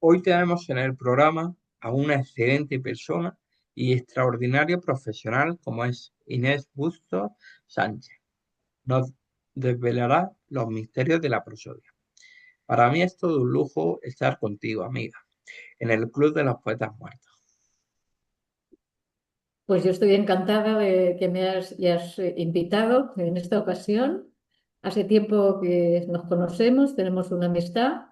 Hoy tenemos en el programa a una excelente persona y extraordinario profesional como es Inés Bustos Sánchez. Nos desvelará los misterios de la prosodia. Para mí es todo un lujo estar contigo, amiga, en el Club de los Poetas Muertos. Pues yo estoy encantada de que me hayas invitado en esta ocasión. Hace tiempo que nos conocemos, tenemos una amistad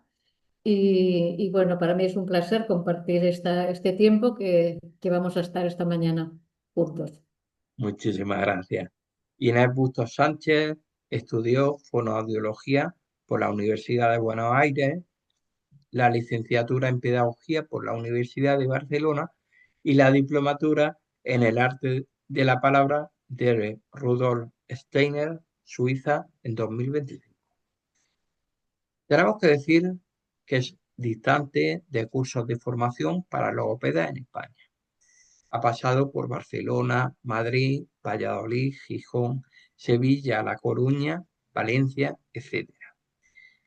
y bueno, para mí es un placer compartir este tiempo que vamos a estar esta mañana juntos. Muchísimas gracias. Inés Bustos Sánchez estudió fonoaudiología por la Universidad de Buenos Aires, la licenciatura en Pedagogía por la Universidad de Barcelona y la diplomatura en el arte de la palabra de Rudolf Steiner, Suiza, en 2025. Tenemos que decir que es distante de cursos de formación para logopedas en España. Ha pasado por Barcelona, Madrid, Valladolid, Gijón, Sevilla, La Coruña, Valencia, etc.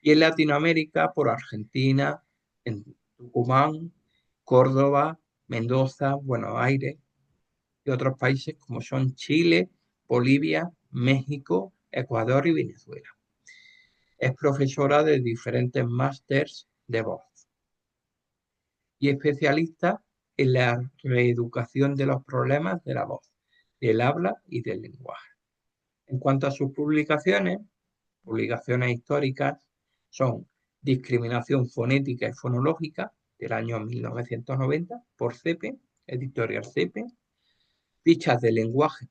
Y en Latinoamérica por Argentina, en Tucumán, Córdoba, Mendoza, Buenos Aires y otros países como son Chile, Bolivia, México, Ecuador y Venezuela. Es profesora de diferentes másters de voz y especialista en la reeducación de los problemas de la voz, del habla y del lenguaje. En cuanto a sus publicaciones históricas son Discriminación fonética y fonológica del año 1990 por CEPE, editorial CEPE, Fichas de lenguaje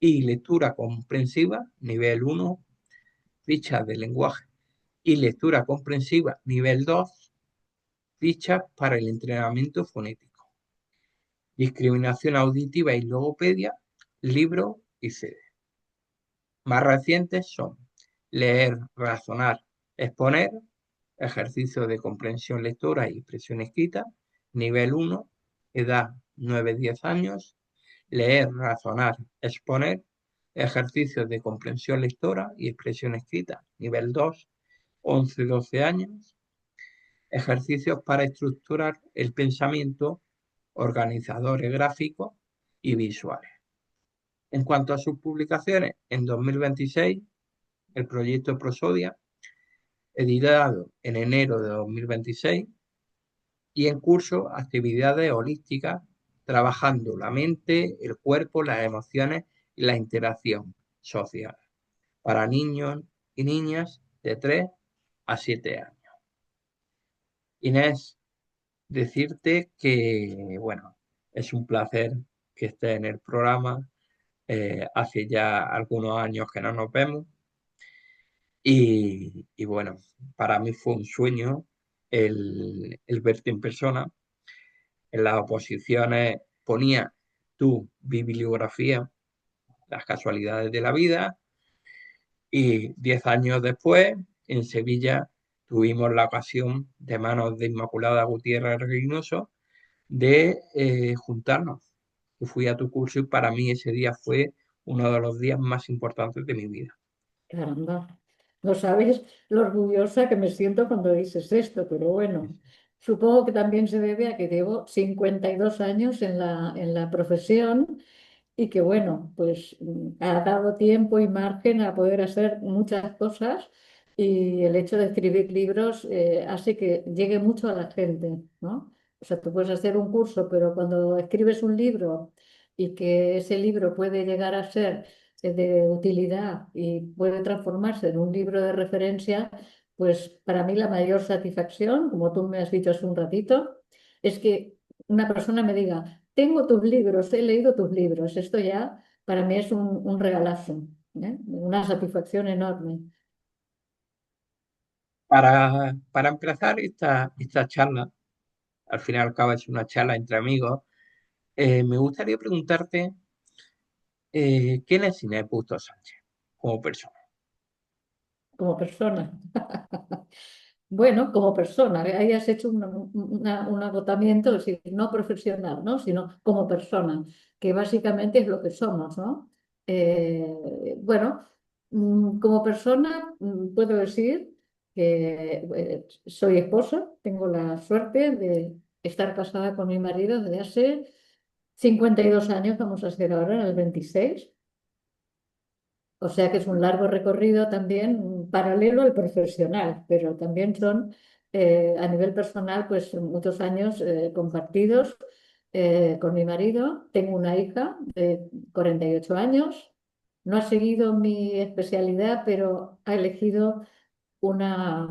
y lectura comprensiva, nivel 1, Fichas de lenguaje y lectura comprensiva, nivel 2, Fichas para el entrenamiento fonético, Discriminación auditiva y logopedia, libro y CD. Más recientes son Leer, razonar, exponer, ejercicio de comprensión lectora y expresión escrita, nivel 1, edad 9-10 años, leer, razonar, exponer, ejercicios de comprensión lectora y expresión escrita, nivel 2, 11-12 años, ejercicios para estructurar el pensamiento, organizadores gráficos y visuales. En cuanto a sus publicaciones, en 2026, el proyecto Prosodia, editado en enero de 2026, y en curso actividades holísticas, trabajando la mente, el cuerpo, las emociones y la interacción social para niños y niñas de 3 a 7 años. Inés, decirte que, bueno, es un placer que estés en el programa. Hace ya algunos años que no nos vemos y bueno, para mí fue un sueño el verte en persona. En las oposiciones ponía tu bibliografía, las casualidades de la vida, y 10 años después, en Sevilla, tuvimos la ocasión, de manos de Inmaculada Gutiérrez Reynoso, de juntarnos. Yo fui a tu curso y para mí ese día fue uno de los días más importantes de mi vida. Caramba, no sabes lo orgullosa que me siento cuando dices esto, pero bueno, supongo que también se debe a que llevo 52 años en la profesión y que bueno, pues ha dado tiempo y margen a poder hacer muchas cosas y el hecho de escribir libros hace que llegue mucho a la gente, ¿no? O sea, tú puedes hacer un curso, pero cuando escribes un libro y que ese libro puede llegar a ser de utilidad y puede transformarse en un libro de referencia, pues para mí la mayor satisfacción, como tú me has dicho hace un ratito, es que una persona me diga, tengo tus libros, he leído tus libros. Esto ya para mí es un regalazo, ¿eh? Una satisfacción enorme. Para empezar esta charla, al fin y al cabo es una charla entre amigos, me gustaría preguntarte quién es Inés Bustos Sánchez como persona. Como persona. Bueno, como persona, ahí has hecho un agotamiento, es decir, no profesional, ¿no? Sino como persona, que básicamente es lo que somos, ¿no? Bueno, como persona puedo decir que soy esposa, tengo la suerte de estar casada con mi marido desde hace 52 años, vamos a hacer ahora en el 26. O sea que es un largo recorrido también paralelo al profesional, pero también son a nivel personal pues muchos años compartidos con mi marido. Tengo una hija de 48 años, no ha seguido mi especialidad, pero ha elegido una,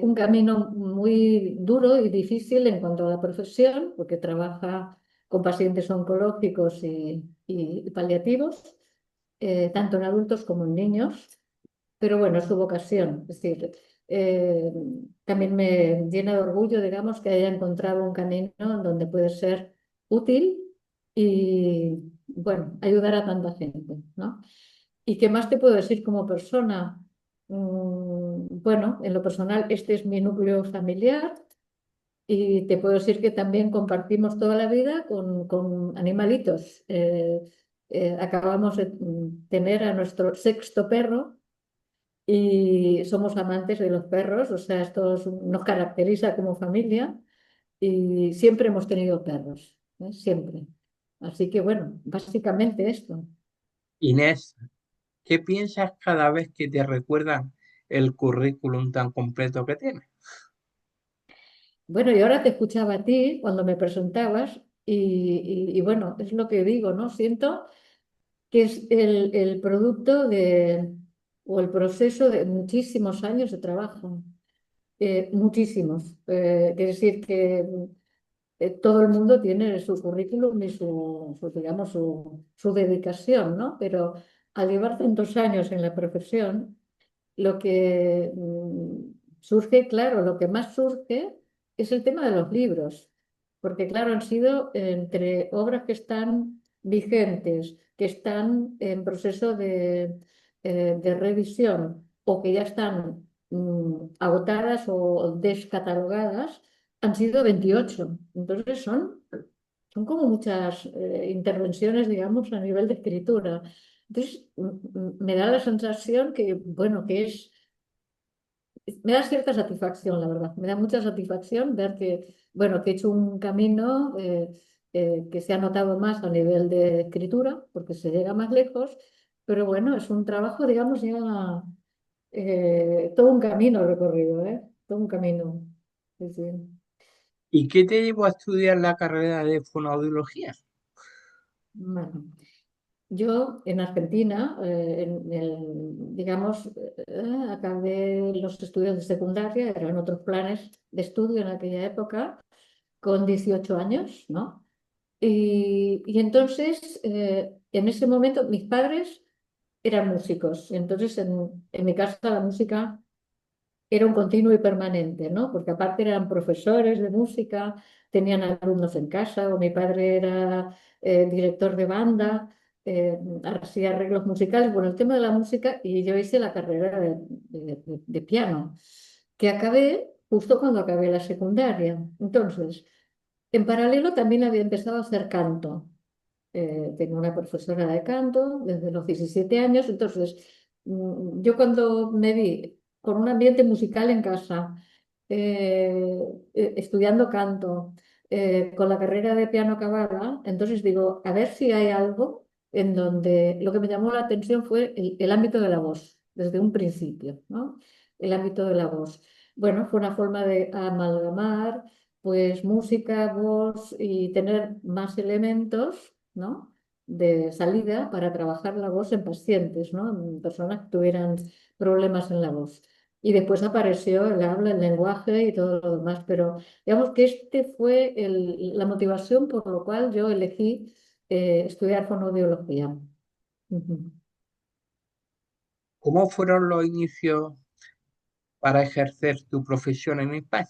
un camino muy duro y difícil en cuanto a la profesión, porque trabaja con pacientes oncológicos y paliativos, tanto en adultos como en niños, pero bueno, es su vocación. Es decir, eh, también me llena de orgullo, digamos, que haya encontrado un camino en donde puede ser útil y, bueno, ayudar a tanta gente, ¿no? ¿Y qué más te puedo decir como persona? Bueno, en lo personal, este es mi núcleo familiar y te puedo decir que también compartimos toda la vida con animalitos. Acabamos de tener a nuestro sexto perro y somos amantes de los perros, o sea, nos caracteriza como familia y siempre hemos tenido perros, siempre. Así que bueno, básicamente esto. Inés, ¿qué piensas cada vez que te recuerdan el currículum tan completo que tienes? Bueno, y ahora te escuchaba a ti cuando me presentabas y bueno, es lo que digo, ¿no? Siento que es el producto o el proceso de muchísimos años de trabajo, muchísimos. Es decir, que todo el mundo tiene su currículum y digamos, su dedicación, ¿no? Pero al llevar tantos años en la profesión, lo que surge, claro, lo que más surge es el tema de los libros, porque claro, han sido entre obras que están vigentes, que están en proceso de revisión o que ya están agotadas o descatalogadas, han sido 28. Entonces son como muchas intervenciones, digamos, a nivel de escritura. Entonces, me da la sensación que, bueno, me da cierta satisfacción, la verdad. Me da mucha satisfacción ver que, bueno, que he hecho un camino que se ha notado más a nivel de escritura, porque se llega más lejos, pero bueno, es un trabajo, digamos, ya todo un camino recorrido, ¿eh? Todo un camino. Sí, sí. ¿Y qué te llevó a estudiar la carrera de fonoaudiología? Bueno. Yo en Argentina, digamos, acabé los estudios de secundaria, eran otros planes de estudio en aquella época, con 18 años, ¿no? Y entonces, en ese momento, mis padres eran músicos, y entonces en mi casa la música era un continuo y permanente, ¿no? Porque aparte eran profesores de música, tenían alumnos en casa, o mi padre era director de banda, hacía arreglos musicales. Bueno, el tema de la música, y yo hice la carrera de piano, que acabé justo cuando acabé la secundaria. Entonces, en paralelo también había empezado a hacer canto. Tengo una profesora de canto desde los 17 años, entonces yo cuando me vi con un ambiente musical en casa, eh, estudiando canto, con la carrera de piano acabada, entonces digo, a ver si hay algo en donde lo que me llamó la atención fue el ámbito de la voz, desde un principio, ¿no? El ámbito de la voz. Bueno, fue una forma de amalgamar pues música, voz y tener más elementos, ¿no? De salida para trabajar la voz en pacientes, ¿no? En personas que tuvieran problemas en la voz. Y después apareció el habla, el lenguaje y todo lo demás, pero digamos que este fue la motivación por lo cual yo elegí estudiar fonoaudiología. Ujú. ¿Cómo fueron los inicios para ejercer tu profesión en España?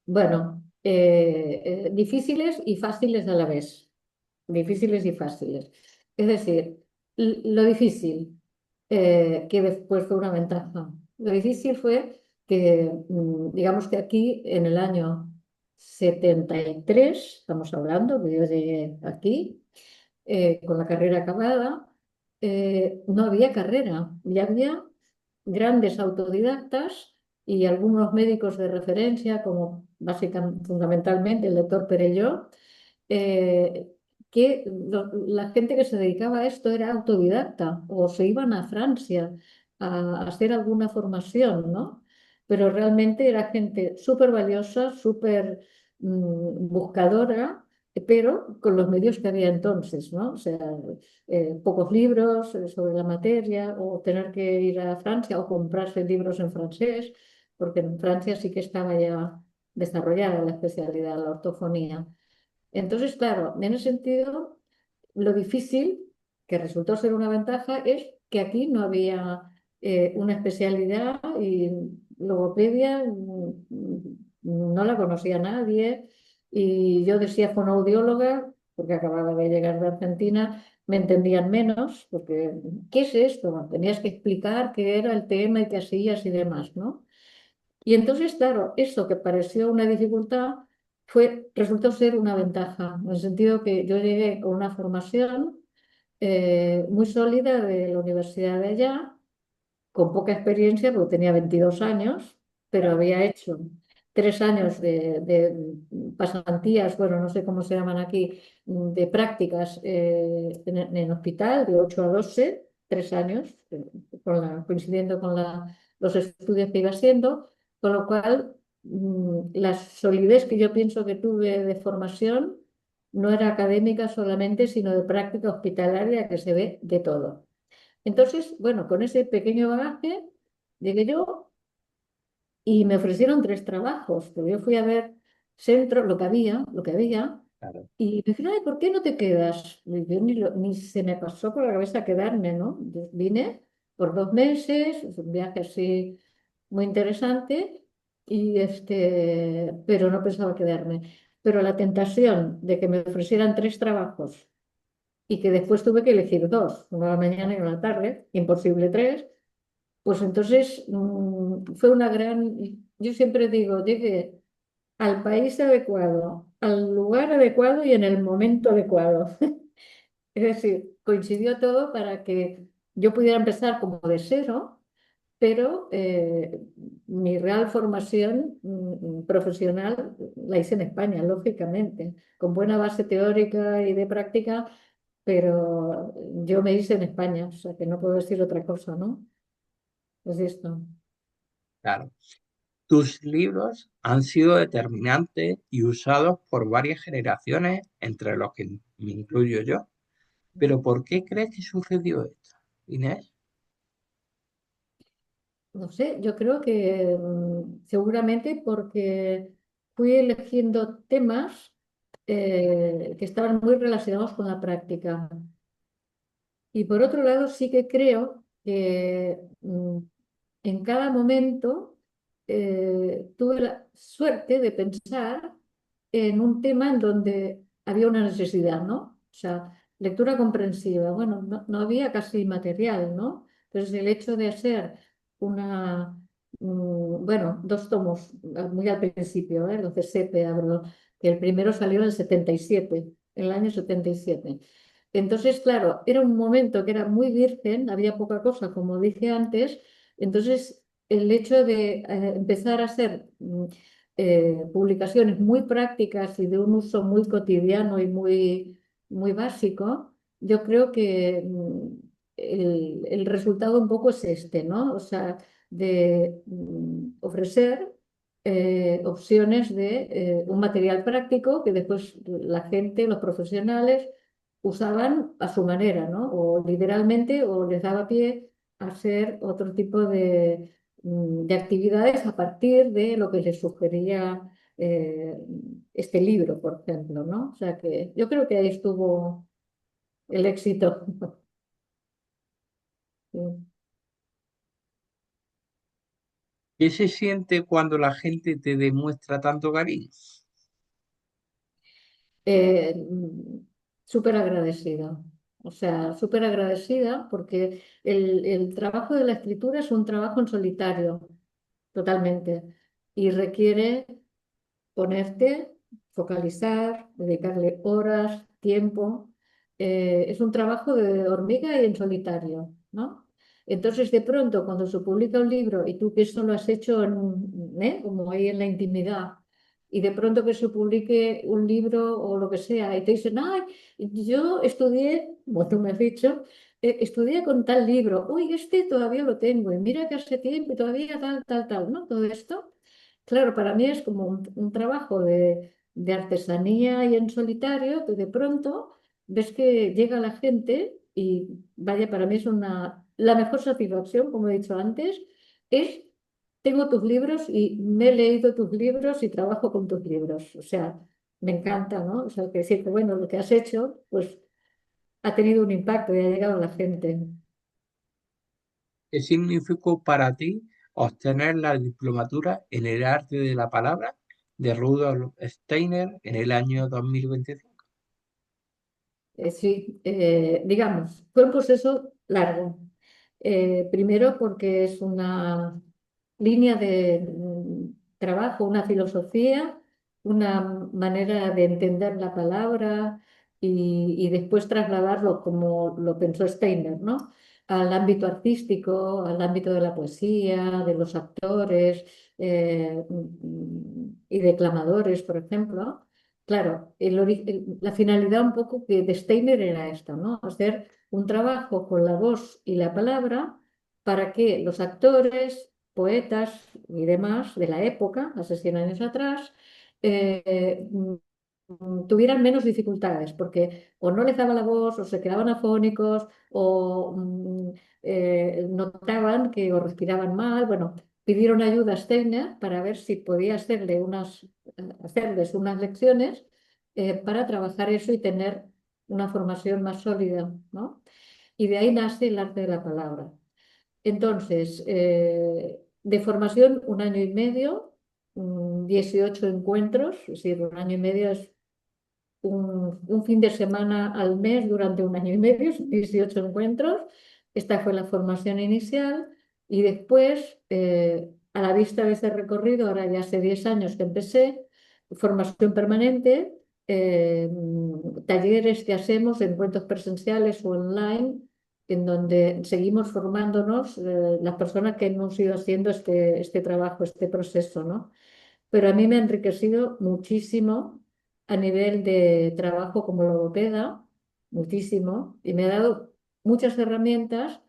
Bueno, difíciles y fáciles a la vez. Difíciles y fáciles. Es decir, lo difícil, que después fue una ventaja. Lo difícil fue que, digamos que aquí en el año 73 estamos hablando, que yo llegué aquí, con la carrera acabada, no había carrera, ya había grandes autodidactas y algunos médicos de referencia, como básicamente, fundamentalmente el doctor Perelló, eh, que la gente que se dedicaba a esto era autodidacta o se iban a Francia a hacer alguna formación, ¿no? Pero realmente era gente súper valiosa, súper buscadora, pero con los medios que había entonces, ¿no? O sea, pocos libros sobre la materia o tener que ir a Francia o comprarse libros en francés, porque en Francia sí que estaba ya desarrollada la especialidad, la ortofonía. Entonces, claro, en ese sentido, lo difícil, que resultó ser una ventaja, es que aquí no había una especialidad y logopedia no la conocía nadie. Y yo decía fonoaudióloga, porque acababa de llegar de Argentina, me entendían menos, porque ¿qué es esto? Tenías que explicar qué era el tema y qué hacías y demás, ¿no? Y entonces, claro, eso que pareció una dificultad resultó ser una ventaja, en el sentido que yo llegué con una formación muy sólida de la universidad de allá, con poca experiencia, porque tenía 22 años, pero Claro. había hecho 3 años de pasantías, bueno, no sé cómo se llaman aquí, de prácticas en hospital, de 8 a 12, 3 años, coincidiendo con los estudios que iba haciendo, con lo cual la solidez que yo pienso que tuve de formación no era académica solamente, sino de práctica hospitalaria, que se ve de todo. Entonces, bueno, con ese pequeño bagaje llegué yo y me ofrecieron 3 trabajos, pero yo fui a ver centro, lo que había, Claro. y me dijeron, ay, ¿por qué no te quedas? Y yo ni se me pasó por la cabeza quedarme, ¿no? Yo vine por 2 meses, es un viaje así muy interesante, pero no pensaba quedarme. Pero la tentación de que me ofrecieran 3 trabajos y que después tuve que elegir dos, uno a la mañana y uno a la tarde, imposible tres, pues entonces fue una gran, yo siempre digo, llegué al país adecuado, al lugar adecuado y en el momento adecuado. Es decir, coincidió todo para que yo pudiera empezar como de cero, pero mi real formación profesional la hice en España, lógicamente, con buena base teórica y de práctica, pero yo me hice en España, o sea que no puedo decir otra cosa, ¿no? Es esto. Claro. Tus libros han sido determinantes y usados por varias generaciones, entre los que me incluyo yo. Pero ¿por qué crees que sucedió esto, Inés? No sé, yo creo que seguramente porque fui eligiendo temas que estaban muy relacionados con la práctica. Y por otro lado, sí que creo que en cada momento tuve la suerte de pensar en un tema en donde había una necesidad, ¿no? O sea, lectura comprensiva. Bueno, no había casi material, ¿no? Entonces, el hecho de hacer bueno, 2 tomos muy al principio, los de Sepe, hablo, que el primero salió en el 77, en el año 77. Entonces, claro, era un momento que era muy virgen, había poca cosa, como dije antes. Entonces, el hecho de empezar a hacer publicaciones muy prácticas y de un uso muy cotidiano y muy básico, yo creo que el resultado un poco es este, ¿no? O sea, de ofrecer opciones de un material práctico que después la gente, los profesionales, usaban a su manera, ¿no? O literalmente, o les daba pie a hacer otro tipo de actividades a partir de lo que les sugería este libro, por ejemplo, ¿no? O sea que yo creo que ahí estuvo el éxito. Sí. ¿Qué se siente cuando la gente te demuestra tanto cariño? Eh, Súper agradecida. O sea, súper agradecida porque el trabajo de la escritura es un trabajo en solitario, totalmente, y requiere ponerte, focalizar, dedicarle horas, tiempo. Es un trabajo de hormiga y en solitario, ¿no? Entonces, de pronto, cuando se publica un libro y tú que eso lo has hecho como ahí en la intimidad, y de pronto que se publique un libro o lo que sea, y te dicen, ay, yo estudié, como tú me has dicho, estudié con tal libro, uy, este todavía lo tengo, y mira que hace tiempo y todavía tal, tal, tal, ¿no? Todo esto, claro, para mí es como un trabajo de artesanía y en solitario, que de pronto ves que llega la gente y vaya, para mí es la mejor satisfacción, como he dicho antes, es tengo tus libros y me he leído tus libros y trabajo con tus libros. O sea, me encanta, ¿no? O sea, que decir que bueno, lo que has hecho, pues ha tenido un impacto y ha llegado a la gente. ¿Qué significó para ti obtener la diplomatura en el arte de la palabra de Rudolf Steiner en el año 2025? Sí, digamos, fue un proceso largo. Primero porque es una línea de trabajo, una filosofía, una manera de entender la palabra y después trasladarlo como lo pensó Steiner, ¿no? Al ámbito artístico, al ámbito de la poesía, de los actores y declamadores, por ejemplo. Claro, la finalidad un poco que de Steiner era esta, ¿no? Hacer un trabajo con la voz y la palabra para que los actores, poetas y demás de la época, hace 100 años atrás, eh, tuvieran menos dificultades, porque o no les daba la voz, o se quedaban afónicos, o notaban que o respiraban mal. Bueno, pidieron ayuda a Steiner para ver si podía hacerles unas lecciones para trabajar eso y tener una formación más sólida, ¿no? Y de ahí nace el arte de la palabra. Entonces, de formación 1 año y medio, 18 encuentros, es decir, 1 año y medio es un fin de semana al mes durante 1 año y medio, son 18 encuentros. Esta fue la formación inicial y después, a la vista de ese recorrido, ahora ya hace 10 años que empecé, formación permanente, talleres que hacemos, encuentros presenciales o online, en donde seguimos formándonos las personas que hemos ido haciendo este trabajo, este proceso, ¿no? Pero a mí me ha enriquecido muchísimo a nivel de trabajo como logopeda, muchísimo, y me ha dado muchas herramientas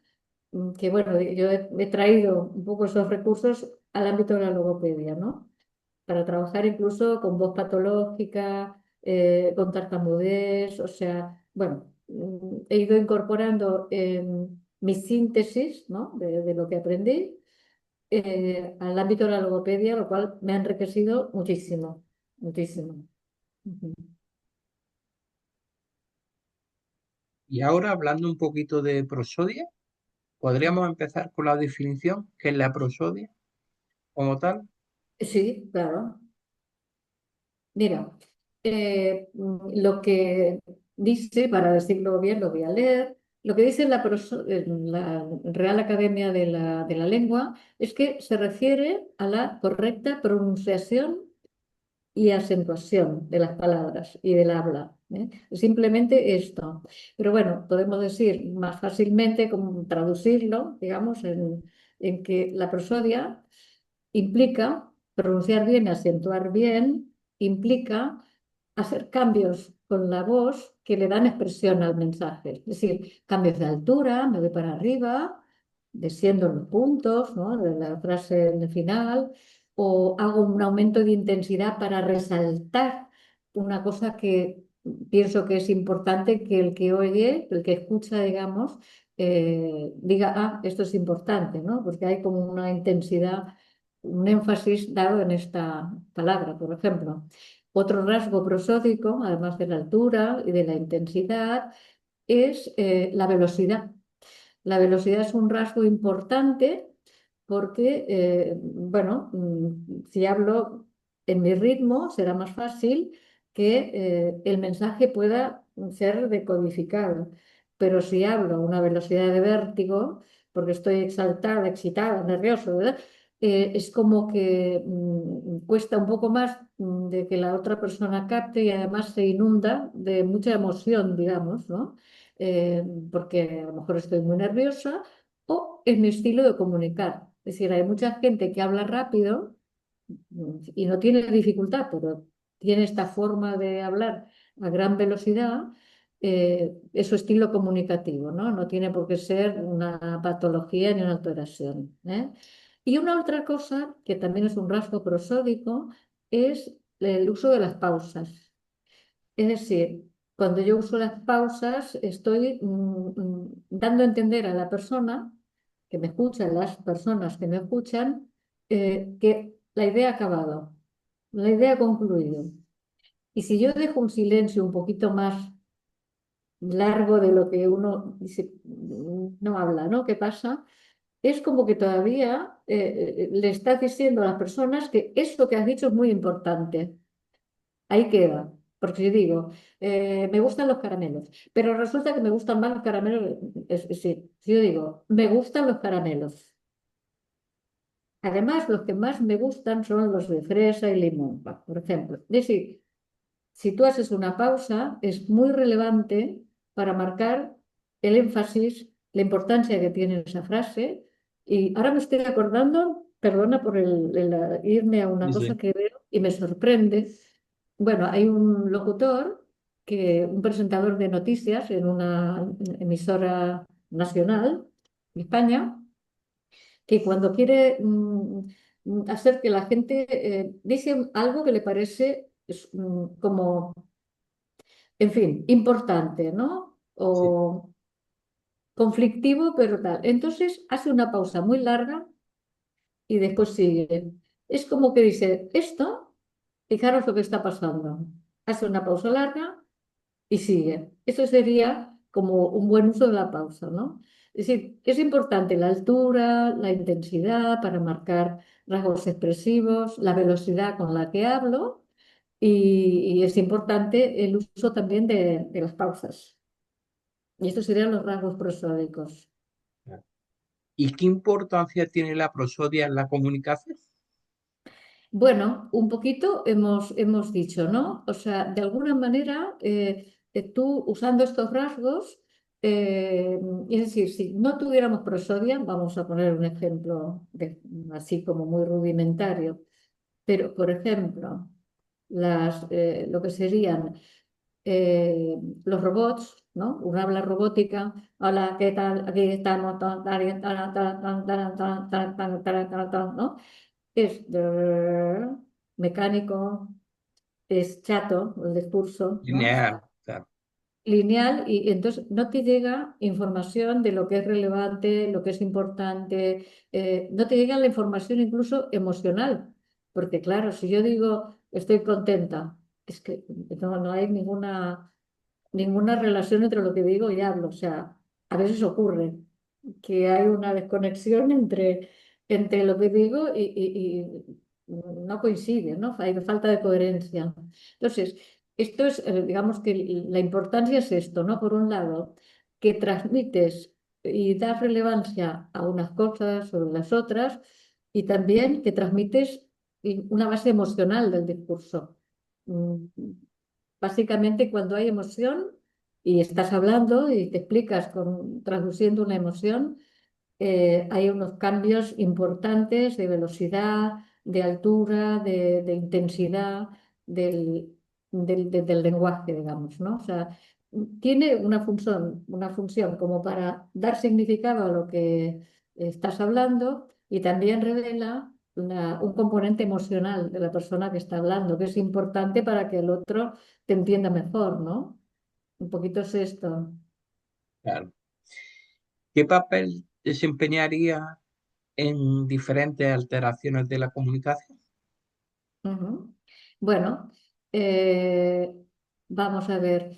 que, bueno, yo he traído un poco esos recursos al ámbito de la logopedia, ¿no? Para trabajar incluso con voz patológica, con tartamudez, o sea, bueno, he ido incorporando mi síntesis, ¿no? de lo que aprendí al ámbito de la logopedia, lo cual me ha enriquecido muchísimo, muchísimo. Ujú. Y ahora, hablando un poquito de prosodia, podríamos empezar con la definición, que es la prosodia como tal. Sí, claro. Mira, lo que dice, para decirlo bien, lo voy a leer, lo que dice la Real Academia de la Lengua es que se refiere a la correcta pronunciación y acentuación de las palabras y del habla. ¿Eh? Simplemente esto. Pero bueno, podemos decir más fácilmente, como traducirlo, digamos, en que la prosodia implica pronunciar bien y acentuar bien, implica hacer cambios con la voz que le dan expresión al mensaje. Es decir, cambios de altura, me voy para arriba, desciendo los puntos, ¿no? De la frase en el final, o hago un aumento de intensidad para resaltar una cosa que pienso que es importante que el que oye, el que escucha, digamos, diga, ah, esto es importante, ¿no? Porque hay como una intensidad, un énfasis dado en esta palabra, por ejemplo. Otro rasgo prosódico, además de la altura y de la intensidad, es la velocidad. La velocidad es un rasgo importante porque, bueno, si hablo en mi ritmo, será más fácil que el mensaje pueda ser decodificado. Pero si hablo a una velocidad de vértigo, porque estoy exaltada, excitada, nerviosa, ¿verdad? Es como que cuesta un poco más de que la otra persona capte y además se inunda de mucha emoción, digamos, ¿no? Porque a lo mejor estoy muy nerviosa o en mi estilo de comunicar. Es decir, hay mucha gente que habla rápido y no tiene dificultad, pero tiene esta forma de hablar a gran velocidad, es su estilo comunicativo, ¿no? No tiene por qué ser una patología ni una alteración, ¿eh? Y una otra cosa que también es un rasgo prosódico es el uso de las pausas. Es decir, cuando yo uso las pausas, estoy dando a entender a la persona que me escucha, a las personas que me escuchan, que la idea ha acabado, la idea ha concluido. Y si yo dejo un silencio un poquito más largo de lo que uno dice, no habla, ¿no? ¿Qué pasa? Es como que todavía le estás diciendo a las personas que esto que has dicho es muy importante. Ahí queda. Porque si digo, me gustan los caramelos, pero resulta que me gustan más los caramelos. Es decir, si yo digo, me gustan los caramelos. Además, los que más me gustan son los de fresa y limón, por ejemplo. Es decir, si tú haces una pausa, es muy relevante para marcar el énfasis, la importancia que tiene esa frase. Y ahora me estoy acordando, perdona por irme a una Sí, cosa sí. que veo y me sorprende. Bueno, hay un locutor, un presentador de noticias en una emisora nacional de España, que cuando quiere hacer que la gente dice algo que le parece como, en fin, importante, ¿no? Sí. O conflictivo, pero tal. Entonces hace una pausa muy larga y después sigue. Es como que dice, esto, fijaros lo que está pasando. Hace una pausa larga y sigue. Eso sería como un buen uso de la pausa, ¿no? Es decir, es importante la altura, la intensidad para marcar rasgos expresivos, la velocidad con la que hablo y es importante el uso también de las pausas. Y estos serían los rasgos prosódicos. Claro. ¿Y qué importancia tiene la prosodia en la comunicación? Bueno, un poquito hemos dicho, ¿no? O sea, de alguna manera, tú usando estos rasgos, es decir, si no tuviéramos prosodia, vamos a poner un ejemplo así como muy rudimentario, pero por ejemplo, lo que serían los robots, ¿no? Un habla robótica, hola, ¿qué tal? Aquí estamos, ¿no? Es mecánico, es chato el discurso, ¿no? Lineal, claro. Lineal y entonces no te llega información de lo que es relevante, lo que es importante, no te llega la información incluso emocional, porque claro, si yo digo estoy contenta, es que no hay ninguna relación entre lo que digo y hablo, o sea, a veces ocurre que hay una desconexión entre lo que digo y no coincide, ¿no? Hay falta de coherencia. Entonces, esto es, digamos que la importancia es esto, ¿no? Por un lado, que transmites y das relevancia a unas cosas sobre las otras y también que transmites una base emocional del discurso. Mm, Básicamente, cuando hay emoción y estás hablando y te explicas traduciendo una emoción, hay unos cambios importantes de velocidad, de altura, de intensidad del lenguaje, digamos, ¿no? O sea, tiene una función como para dar significado a lo que estás hablando y también revela un componente emocional de la persona que está hablando, que es importante para que el otro te entienda mejor, ¿no? Un poquito es esto. Claro. ¿Qué papel desempeñaría en diferentes alteraciones de la comunicación? Ujú. Bueno, eh, vamos a ver.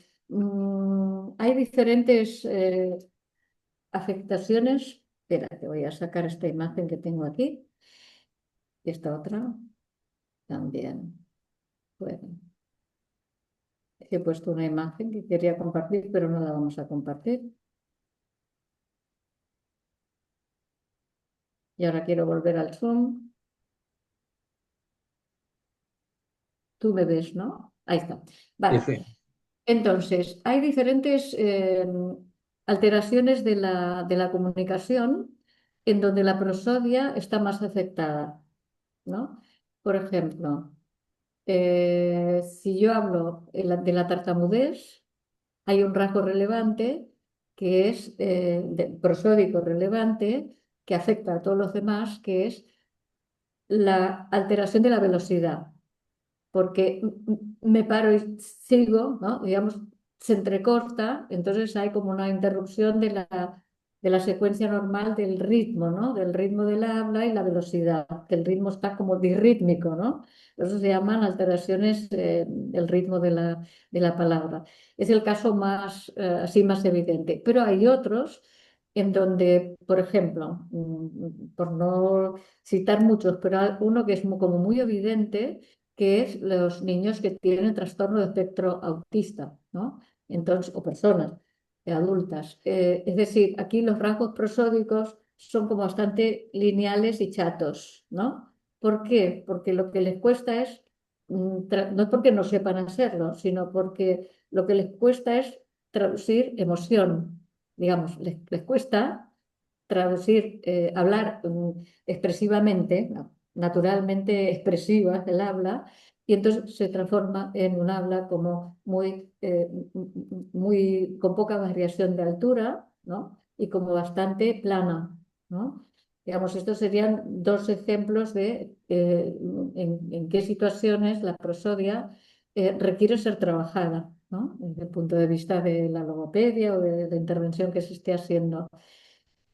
Hay diferentes afectaciones. Espera, que voy a sacar esta imagen que tengo aquí y esta otra también. Bueno, he puesto una imagen que quería compartir, pero no la vamos a compartir. Y ahora quiero volver al Zoom. Tú me ves, ¿no? Ahí está. Sí, Vale. sí. Entonces, hay diferentes alteraciones de la comunicación. en donde la prosodia está más afectada, ¿no? Por ejemplo, si yo hablo de la tartamudez, hay un rasgo relevante que es prosódico relevante que afecta a todos los demás, que es la alteración de la velocidad, porque me paro y sigo, ¿no? Digamos, se entrecorta, entonces hay como una interrupción de la secuencia normal del ritmo, ¿no? Del ritmo del habla y la velocidad, que el ritmo está como dirrítmico, ¿no? Eso se llaman alteraciones del ritmo de la palabra. Es el caso más, así más evidente, pero hay otros en donde, por ejemplo, por no citar muchos, pero hay uno que es como muy evidente, que es los niños que tienen trastorno de espectro autista, ¿no? Entonces, o personas adultas. Es decir, aquí los rasgos prosódicos son como bastante lineales y chatos, ¿no? ¿Por qué? Porque lo que les cuesta es, no es porque no sepan hacerlo, sino porque lo que les cuesta es traducir emoción. Digamos, les cuesta traducir, hablar expresivamente, ¿no? Naturalmente expresiva el habla, y entonces se transforma en un habla como muy, con poca variación de altura, ¿no? Y como bastante plana, ¿no? Digamos, estos serían dos ejemplos de en qué situaciones la prosodia requiere ser trabajada, ¿no? Desde el punto de vista de la logopedia o de la intervención que se esté haciendo.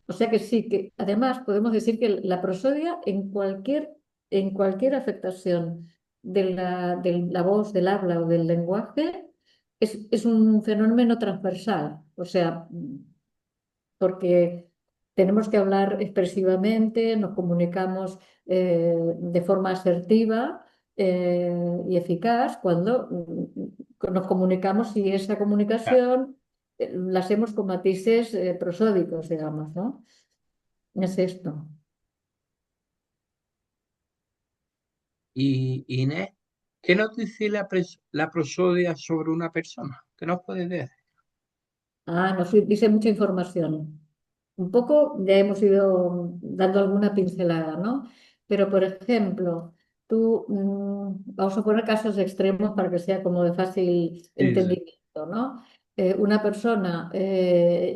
O sea que sí, que además podemos decir que la prosodia en cualquier afectación de la voz, del habla o del lenguaje es un fenómeno transversal. O sea, porque tenemos que hablar expresivamente, nos comunicamos de forma asertiva y eficaz cuando nos comunicamos y esa Ya. comunicación la hacemos con matices prosódicos, digamos, ¿no? Es esto. Y Inés, ¿qué nos dice la prosodia sobre una persona? ¿Qué nos puede decir? Nos dice mucha información. Un poco ya hemos ido dando alguna pincelada, ¿no? Pero, por ejemplo, vamos a poner casos extremos para que sea como de fácil Sí, sí. entendimiento, ¿no? Una persona que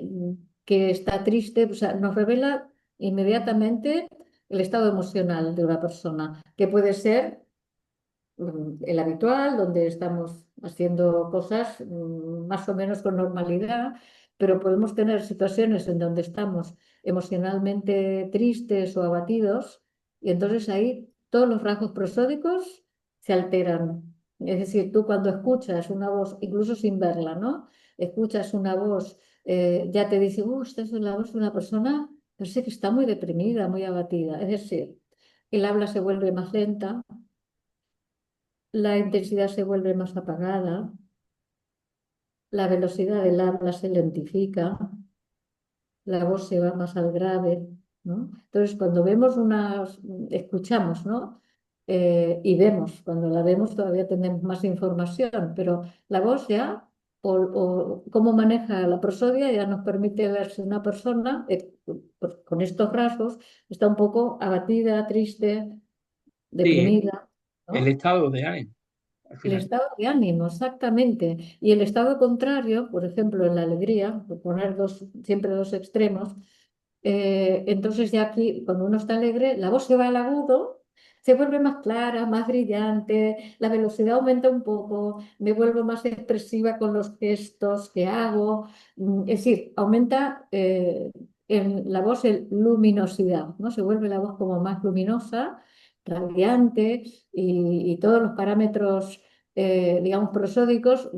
está triste, o sea, nos revela inmediatamente el estado emocional de una persona, que puede ser el habitual, donde estamos haciendo cosas más o menos con normalidad, pero podemos tener situaciones en donde estamos emocionalmente tristes o abatidos, y entonces ahí todos los rasgos prosódicos se alteran. Es decir, tú cuando escuchas una voz, incluso sin verla, ¿no? Escuchas una voz, ya te dice, esta es la voz de una persona, pero sé que está muy deprimida, muy abatida. Es decir, el habla se vuelve más lenta, la intensidad se vuelve más apagada, la velocidad del habla se lentifica, la voz se va más al grave, ¿no? Entonces, cuando escuchamos, ¿no? Y vemos, cuando la vemos todavía tenemos más información, pero la voz ya, o cómo maneja la prosodia, ya nos permite ver si una persona con estos rasgos está un poco abatida, triste, Sí, deprimida, el ¿no? estado de ánimo, al El final. estado de ánimo, exactamente. Y el estado contrario, por ejemplo, en la alegría, por poner siempre dos extremos, entonces ya aquí, cuando uno está alegre, la voz se va al agudo, se vuelve más clara, más brillante, la velocidad aumenta un poco, me vuelvo más expresiva con los gestos que hago. Es decir, aumenta en la voz en luminosidad, ¿no? Se vuelve la voz como más luminosa, radiante y todos los parámetros digamos, prosódicos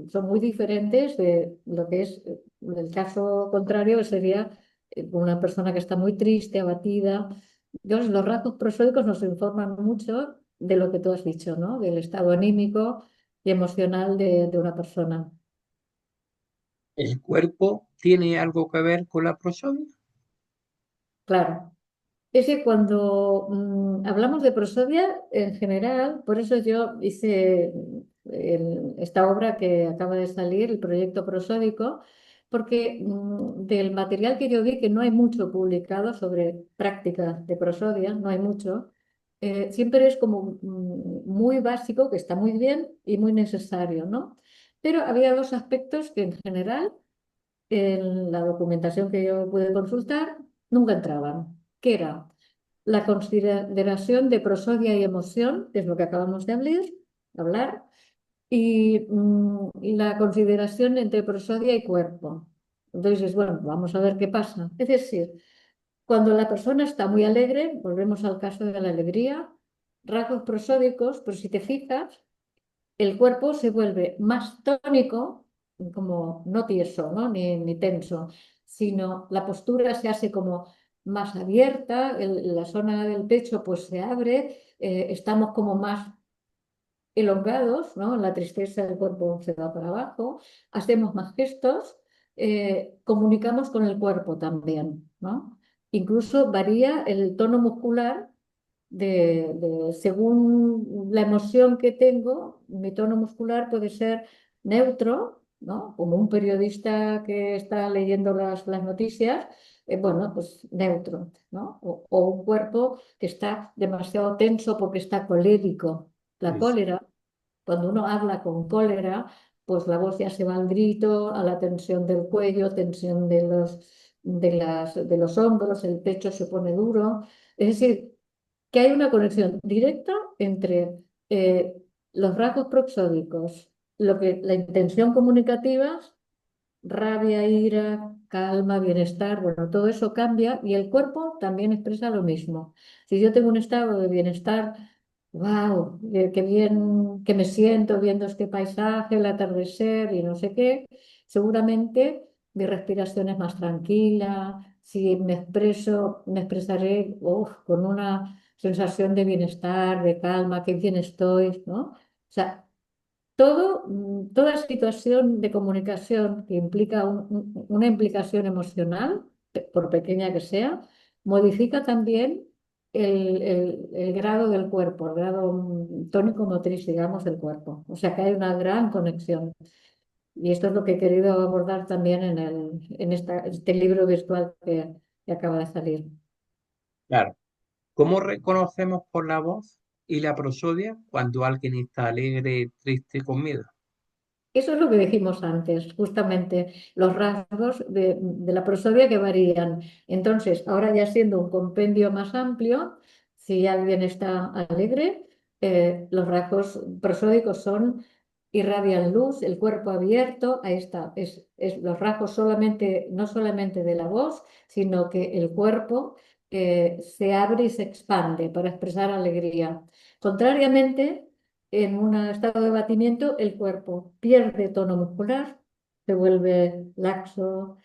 son muy diferentes de lo que es el caso contrario, que sería una persona que está muy triste, abatida. Entonces, los rasgos prosódicos nos informan mucho de lo que tú has dicho, ¿no? Del estado anímico y emocional de una persona. ¿El cuerpo tiene algo que ver con la prosodia? Claro. Es que cuando hablamos de prosodia, en general, por eso yo hice esta obra que acaba de salir, el proyecto prosódico, porque del material que yo vi, que no hay mucho publicado sobre prácticas de prosodia, no hay mucho, siempre es como muy básico, que está muy bien y muy necesario, ¿no? Pero había dos aspectos que en general en la documentación que yo pude consultar nunca entraban, que era la consideración de prosodia y emoción, que es lo que acabamos de hablar, y la consideración entre prosodia y cuerpo. Entonces, bueno, vamos a ver qué pasa. Es decir, cuando la persona está muy alegre, volvemos al caso de la alegría, rasgos prosódicos, pero si te fijas, el cuerpo se vuelve más tónico, como no tieso, ¿no? Ni tenso, sino la postura se hace como más abierta, la zona del pecho pues se abre, estamos como más elongados, ¿no? La tristeza del cuerpo se va para abajo, hacemos más gestos, comunicamos con el cuerpo también, ¿no? Incluso varía el tono muscular según la emoción que tengo, mi tono muscular puede ser neutro, ¿no? Como un periodista que está leyendo las noticias, bueno, pues neutro, ¿no? O un cuerpo que está demasiado tenso porque está colérico. La Sí, sí. cólera, cuando uno habla con cólera, pues la voz ya se va al grito, a la tensión del cuello, tensión de los hombros, el pecho se pone duro. Es decir, que hay una conexión directa entre eh, los rasgos proxódicos, la intención comunicativa, rabia, ira, calma, bienestar, bueno, todo eso cambia y el cuerpo también expresa lo mismo. Si yo tengo un estado de bienestar, wow, qué bien que me siento viendo este paisaje, el atardecer y no sé qué, seguramente mi respiración es más tranquila. Si me expreso, me expresaré con una sensación de bienestar, de calma, qué bien estoy, ¿no? O sea, toda situación de comunicación que implica una implicación emocional, por pequeña que sea, modifica también el grado del cuerpo, el grado tónico motriz, digamos, del cuerpo. O sea que hay una gran conexión. Y esto es lo que he querido abordar también este libro virtual que acaba de salir. Claro. ¿Cómo reconocemos por la voz y la prosodia cuando alguien está alegre, triste, con miedo? Eso es lo que dijimos antes, justamente los rasgos de la prosodia que varían. Entonces, ahora ya siendo un compendio más amplio, si alguien está alegre, los rasgos prosódicos son irradian luz, el cuerpo abierto, ahí está, es los rasgos solamente, no solamente de la voz, sino que el cuerpo se abre y se expande para expresar alegría. Contrariamente, en un estado de batimiento, el cuerpo pierde tono muscular, se vuelve laxo,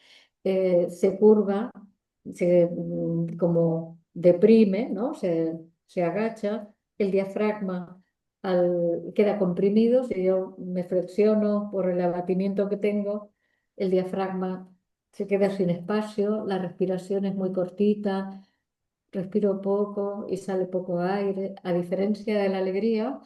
se curva, como deprime, ¿no? Se agacha, el diafragma queda comprimido. Si yo me flexiono por el abatimiento que tengo, el diafragma se queda sin espacio, la respiración es muy cortita, respiro poco y sale poco aire, a diferencia de la alegría,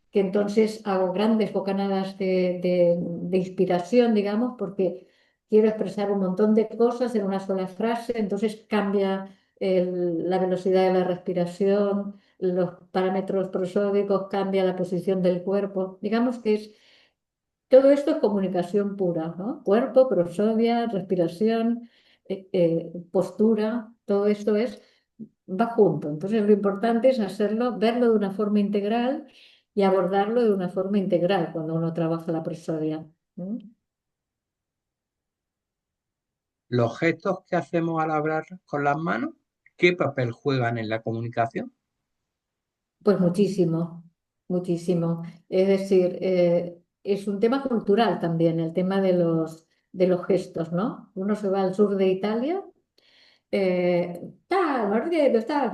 que entonces hago grandes bocanadas de inspiración, digamos, porque quiero expresar un montón de cosas en una sola frase, entonces cambia la velocidad de la respiración, los parámetros prosódicos, cambia la posición del cuerpo. Digamos que todo esto es comunicación pura, ¿no? Cuerpo, prosodia, respiración, postura, todo esto va junto. Entonces lo importante es hacerlo, verlo de una forma integral y abordarlo de una forma integral cuando uno trabaja la prosodia. ¿Mm? Los gestos que hacemos al hablar con las manos, ¿qué papel juegan en la comunicación? Pues muchísimo, muchísimo. Es decir, es un tema cultural también, el tema de los gestos, ¿no? Uno se va al sur de Italia. Tal, mordiendo, tal,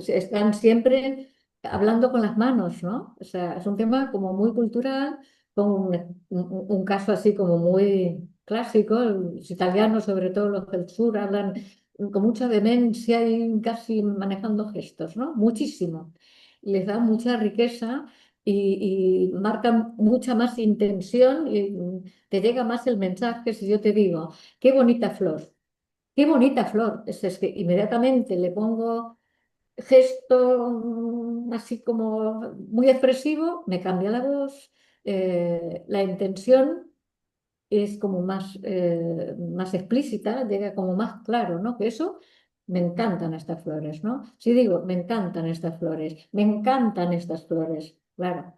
están siempre hablando con las manos, ¿no? O sea, es un tema como muy cultural, con un caso así como muy clásico. Los italianos, sobre todo los del sur, hablan con mucha demencia y casi manejando gestos, ¿no? Muchísimo. Les da mucha riqueza y marcan mucha más intención y te llega más el mensaje si yo te digo, qué bonita flor, qué bonita flor. Es que inmediatamente le pongo gesto así como muy expresivo, me cambia la voz, la intención es como más explícita, llega como más claro, ¿no? Que eso, me encantan estas flores, ¿no? Si digo, me encantan estas flores, me encantan estas flores, claro.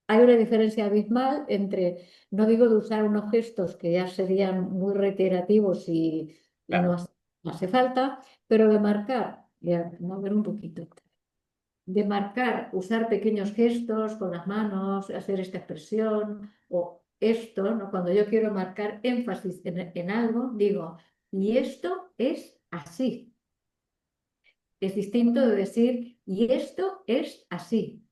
Hay una diferencia abismal entre, no digo de usar unos gestos que ya serían muy reiterativos y Claro. no hace falta, pero de marcar, ya, vamos a ver un poquito, de marcar, usar pequeños gestos con las manos, hacer esta expresión o esto, ¿no? Cuando yo quiero marcar énfasis en algo, digo, y esto es así. Es distinto de decir, y esto es así.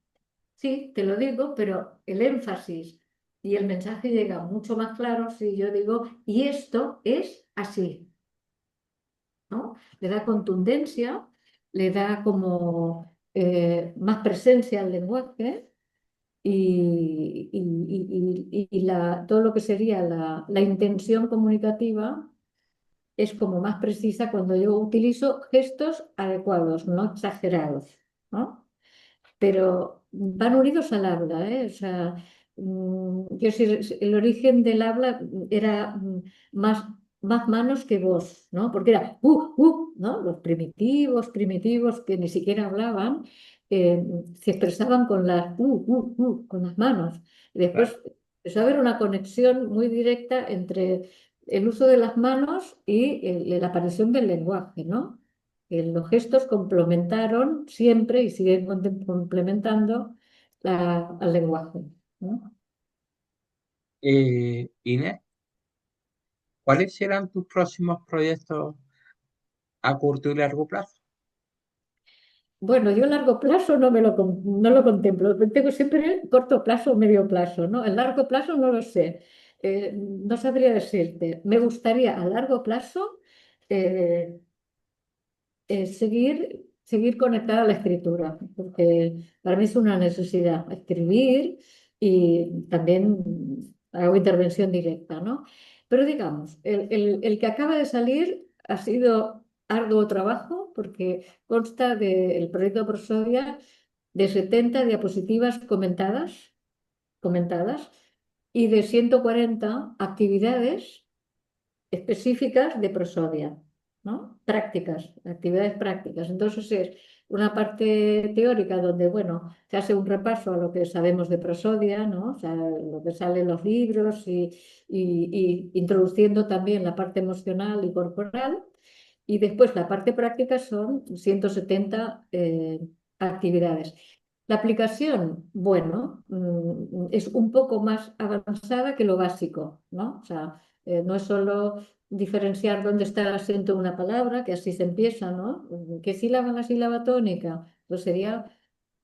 Sí, te lo digo, pero el énfasis y el mensaje llega mucho más claro si yo digo, y esto es así, ¿no? Le da contundencia, le da como más presencia al lenguaje y todo lo que sería la intención comunicativa es como más precisa cuando yo utilizo gestos adecuados, no exagerados, ¿no? Pero van unidos al habla, ¿eh? O sea, quiero decir, el origen del habla era más manos que voz, ¿no? Porque era, ¿no? Los primitivos que ni siquiera hablaban, eh, se expresaban con con las manos. Y Claro. después empezó a haber una conexión muy directa entre el uso de las manos y la aparición del lenguaje, ¿no? Los gestos complementaron siempre y siguen complementando al lenguaje, ¿no? Inés, ¿cuáles serán tus próximos proyectos a corto y largo plazo? Bueno, yo a largo plazo no lo contemplo. Tengo siempre corto plazo o medio plazo, ¿no? El largo plazo no lo sé. No sabría decirte. Me gustaría a largo plazo eh, seguir conectada a la escritura, porque para mí es una necesidad escribir y también hago intervención directa, ¿no? Pero digamos, el que acaba de salir ha sido arduo trabajo porque consta del proyecto Prosodia de 70 diapositivas comentadas y de 140 actividades específicas de prosodia, ¿no? Prácticas, actividades prácticas. Entonces es una parte teórica donde, bueno, se hace un repaso a lo que sabemos de prosodia, ¿no? O sea, lo que sale en los libros y introduciendo también la parte emocional y corporal. Y después la parte práctica son 170 actividades. La aplicación, bueno, es un poco más avanzada que lo básico, ¿no? O sea, no es solo diferenciar dónde está el acento de una palabra, que así se empieza, ¿no? ¿Qué sílaba la sílaba tónica? Pues sería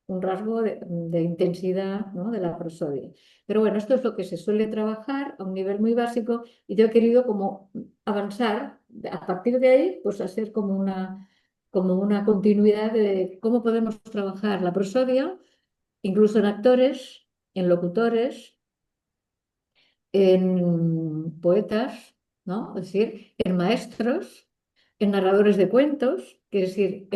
un rasgo de intensidad, ¿no? De la prosodia. Pero bueno, esto es lo que se suele trabajar a un nivel muy básico y yo he querido como avanzar a partir de ahí, pues hacer como una continuidad de cómo podemos trabajar la prosodia, incluso en actores, en locutores, en poetas, ¿no? Es decir, en maestros, en narradores de cuentos, que es decir,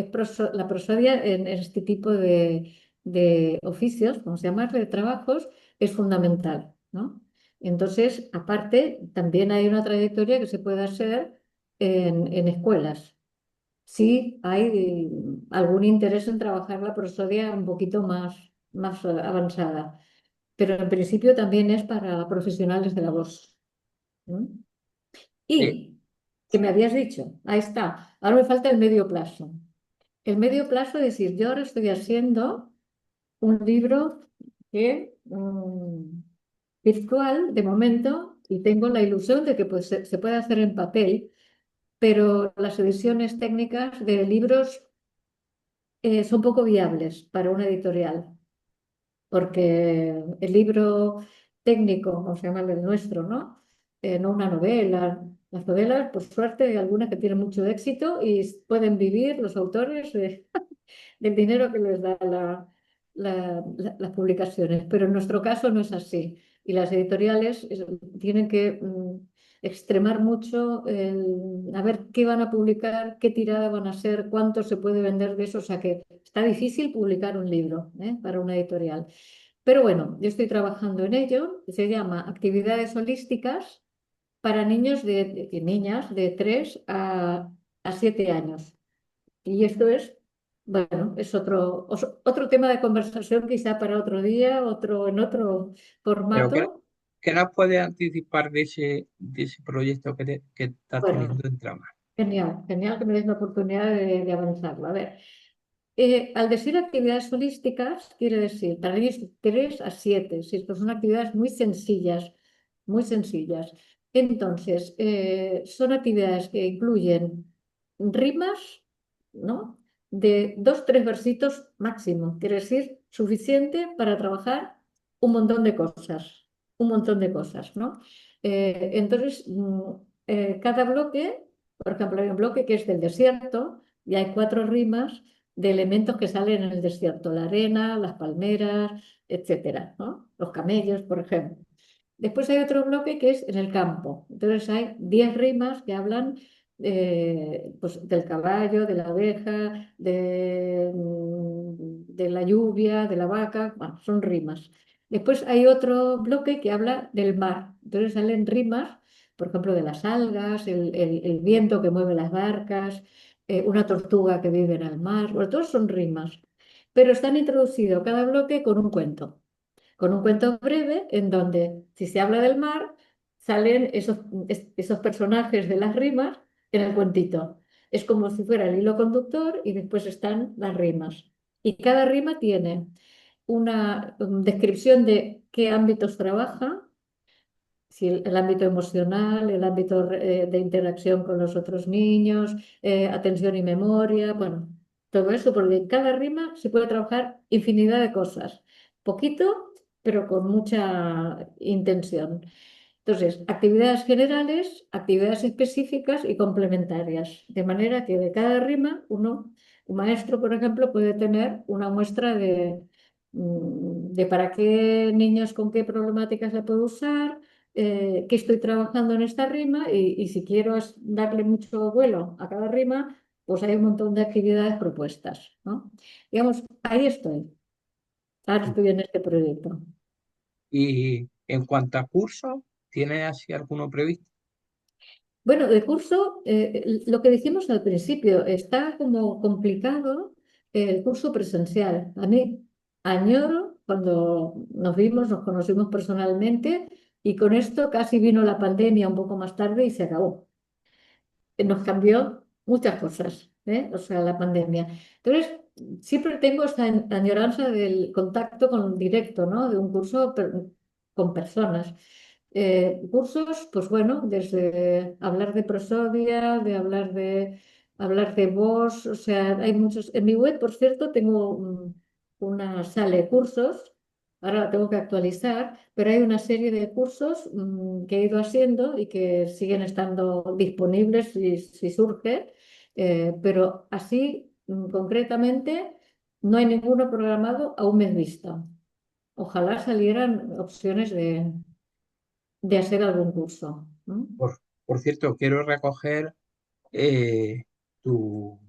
la prosodia en este tipo de oficios, vamos a llamarle, de trabajos, es fundamental, ¿no? Entonces, aparte, también hay una trayectoria que se puede hacer en escuelas. Sí, hay algún interés en trabajar la prosodia un poquito más avanzada, pero en principio también es para profesionales de la voz. ¿Mm? Eh, Y que me habías dicho, ahí está, ahora me falta el medio plazo. El medio plazo es decir, yo ahora estoy haciendo un libro que, virtual de momento y tengo la ilusión de que pues, se puede hacer en papel, pero las ediciones técnicas de libros son poco viables para una editorial, porque el libro técnico, vamos a llamarlo el nuestro, ¿no? No una novela. Las novelas, por suerte, hay algunas que tienen mucho éxito y pueden vivir los autores del dinero que les da las publicaciones, pero en nuestro caso no es así. Y las editoriales tienen que extremar mucho a ver qué van a publicar, qué tirada van a ser, cuánto se puede vender de eso. O sea que está difícil publicar un libro, para una editorial. Pero bueno, yo estoy trabajando en ello. Se llama Actividades Holísticas para niños y niñas de 3 a 7 años. Y esto es, bueno, es otro tema de conversación quizá para otro día, en otro Pero formato. ¿qué nos puedes anticipar de ese proyecto que estás Bueno, teniendo en trama? genial, genial que me des la oportunidad de avanzarlo. A ver, al decir actividades holísticas, quiere decir para niños de 3 a 7, si estos son actividades muy sencillas, muy sencillas. Entonces, son actividades que incluyen rimas, ¿no? De 2, 3 versitos máximo, quiere decir suficiente para trabajar un montón de cosas, un montón de cosas, ¿no? Entonces, cada bloque, por ejemplo, hay un bloque que es del desierto y hay 4 rimas de elementos que salen en el desierto, la arena, las palmeras, etcétera, ¿no? Los camellos, por ejemplo. Después hay otro bloque que es en el campo. Entonces hay 10 rimas que hablan pues, del caballo, de la oveja, de la lluvia, de la vaca. Bueno, son rimas. Después hay otro bloque que habla del mar. Entonces salen rimas, por ejemplo, de las algas, el viento que mueve las barcas, una tortuga que vive en el mar. Bueno, todos son rimas. Pero están introducidos cada bloque con un cuento breve en donde, si se habla del mar, salen esos personajes de las rimas en el cuentito. Es como si fuera el hilo conductor y después están las rimas. Y cada rima tiene una descripción de qué ámbitos trabaja, si el ámbito emocional, el ámbito de interacción con los otros niños, atención y memoria, bueno, todo eso, porque en cada rima se puede trabajar infinidad de cosas, poquito, pero con mucha intención. Entonces, actividades generales, actividades específicas y complementarias, de manera que de cada rima un maestro, por ejemplo, puede tener una muestra de para qué niños con qué problemáticas la puedo usar, que estoy trabajando en esta rima y si quiero darle mucho vuelo a cada rima, pues hay un montón de actividades propuestas, ¿no? Digamos, ahí estoy. Ahora estoy en este proyecto. Y en cuanto a cursos, ¿tienes así alguno previsto? Bueno, el curso, lo que dijimos al principio, está como complicado el curso presencial. A mí añoro cuando nos vimos, nos conocimos personalmente y con esto casi vino la pandemia un poco más tarde y se acabó. Nos cambió muchas cosas, o sea, la pandemia. Entonces, siempre tengo esta añoranza del contacto con directo, ¿no? De un curso con personas. Cursos, pues bueno, desde hablar de prosodia, de hablar de voz, o sea, hay muchos. En mi web, por cierto, tengo una sala de cursos. Ahora la tengo que actualizar, pero hay una serie de cursos que he ido haciendo y que siguen estando disponibles si surge, pero así concretamente no hay ninguno programado a un mes vista. Ojalá salieran opciones de hacer algún curso. ¿No? Por cierto, quiero recoger eh, tu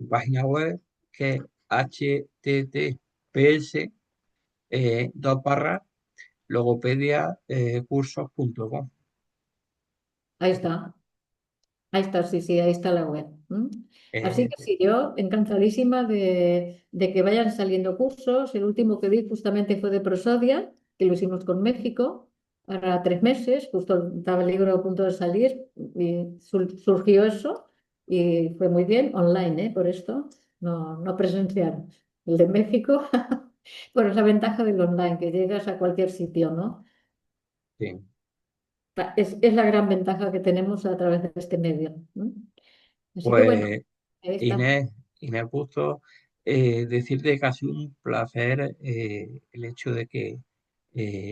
página web, que es https dos barras logopediacursos.com. Ahí está. Ahí está, sí, sí, ahí está la web. Así Eh, que sí, yo encantadísima de que vayan saliendo cursos. El último que vi justamente fue de Prosodia, que lo hicimos con México, para 3 meses, justo estaba el libro a punto de salir y surgió eso y fue muy bien, online, por esto, no presencial. El de México, por esa ventaja del online, que llegas a cualquier sitio, ¿no? sí. Es la gran ventaja que tenemos a través de este medio. Así que bueno, Pues ahí está. Inés, Inés Busto, decirte que ha sido un placer el hecho de que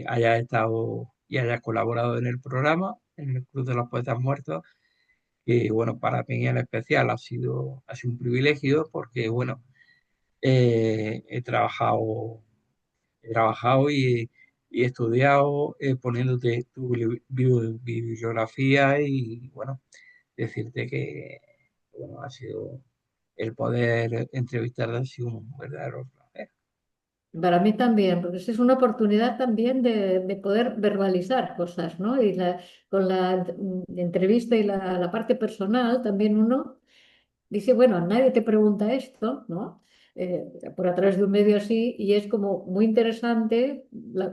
hayas estado y hayas colaborado en el programa, en el Club de los Poetas Muertos, que bueno, para mí en especial ha sido un privilegio porque bueno, he trabajado he trabajado y he estudiado poniéndote tu bibliografía y bueno, decirte que bueno, ha sido el poder entrevistarte ha sido un verdadero placer. Para mí también, porque es una oportunidad también de poder verbalizar cosas, ¿no? Y con la entrevista y la parte personal también uno dice, bueno, nadie te pregunta esto, ¿no? Por a través de un medio así, y es como muy interesante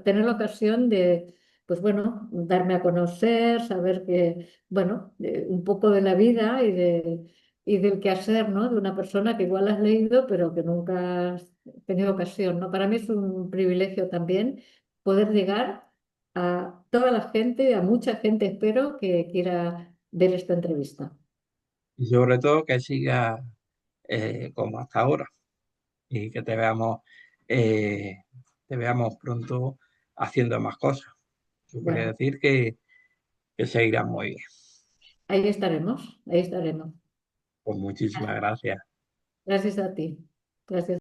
tener la ocasión de, pues bueno, darme a conocer, saber que, bueno, un poco de la vida y del quehacer, ¿no? De una persona que igual has leído, pero que nunca has tenido ocasión, ¿no? Para mí es un privilegio también poder llegar a toda la gente, a mucha gente, espero, que quiera ver esta entrevista. Y sobre todo que sigas como hasta ahora y que eh, te veamos pronto haciendo más cosas. Yo quería Bueno, decir que seguirás muy bien. ahí estaremos, ahí estaremos. Pues muchísimas gracias. Gracias a ti. Gracias.